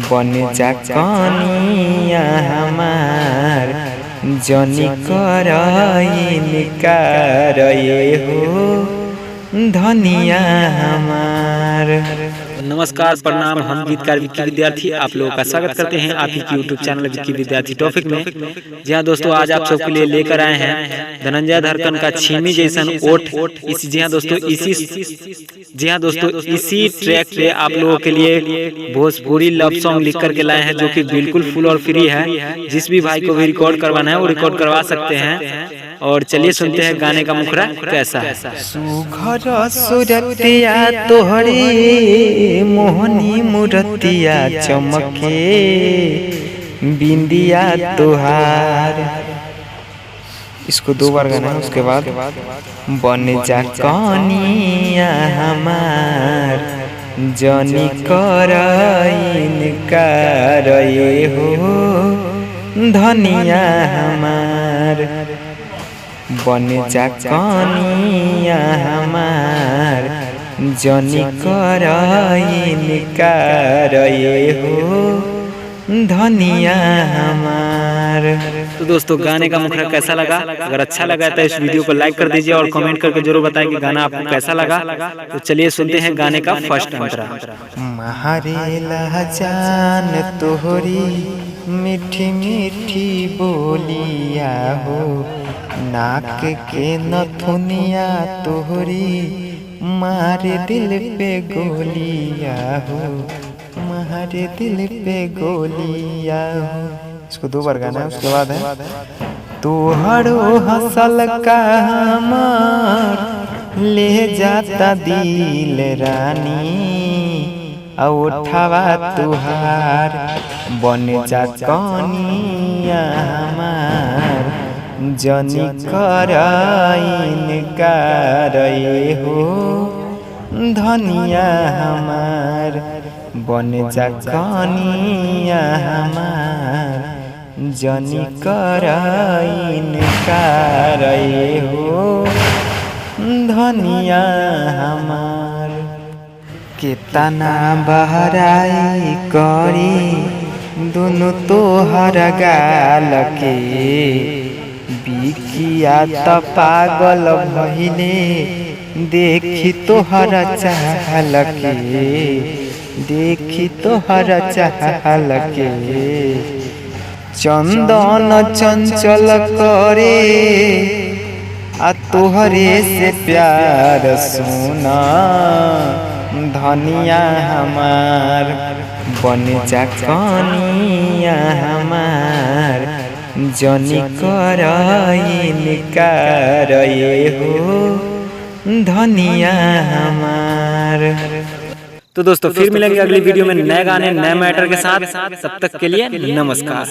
बन जा कनिया हमार जनी कर इनकार ये हो धनिया हमार। नमस्कार, प्रणाम। हम गीतकार विक्की विद्यार्थी आप लोगों का स्वागत करते हैं आप ही की यूट्यूब चैनल विक्की विद्यार्थी टॉपिक में। जी हाँ दोस्तों, आज आप सबके लिए लेकर आए हैं धनंजय धड़कन का छीमी जैसन ओठ। जी हाँ दोस्तों, इसी ट्रैक पे आप लोगों के लिए भोजपुरी लव सॉन्ग लिख करके लाए हैं, जो कि बिल्कुल फुल और फ्री है। जिस भी भाई को भी रिकॉर्ड करवाना है वो रिकॉर्ड करवा सकते हैं। और चलिए सुनते हैं गाने का मुखड़ा कैसा है। सुघर सुरतिया तोहरे मोहनी मूर्तिया चमके बिंदिया तोहार। इसको 2 बार गाना है, उसके बाद बन जा कनिया हमार जनी कर इनकार ये हो धनिया हमार। बन जा कनिया हमार जनी कर इनकार ये हो धनिया हमार। तो दोस्तों, गाने का मुखड़ा कैसा लगा? अगर अच्छा लगा तो इस वीडियो को लाइक कर दीजिए और कमेंट करके जरूर बताएं कि गाना आपको कैसा लगा। तो चलिए सुनते हैं गाने का फर्स्ट अंतरा। महारे लहजान तोहरी मीठी मीठी बोलिया हो, नाक के नथुनिया तोहरी मारे दिल पे गोलिया हो, मारे दिल पे गोलिया हो। इसको 2 बार गाना है, उसके बाद है तोहरो हंसल का हमार ले जाता दिल रानी उठावा तुहार। बन जा कनिया हमार जनी कर इनकार ये हो धनिया हमार। बन जा कनिया हमार जनी कर इनकार ये हो धनिया हमार। केतना बहराई करी दोनों तोहर गाल के, बिकिया त पागल भइले देखी तोहर चाहल के, देखी तोहर चाहल के। चंदन चंचल करे आ तोहरे से प्यार सुना धनिया हमार। बन जा कनिया हमार जनी कर इनकार ये हो धनिया हमार। तो दोस्तों, फिर मिलेंगे अगली वीडियो में नए गाने नए मैटर के साथ। तब तक के लिए नमस्कार।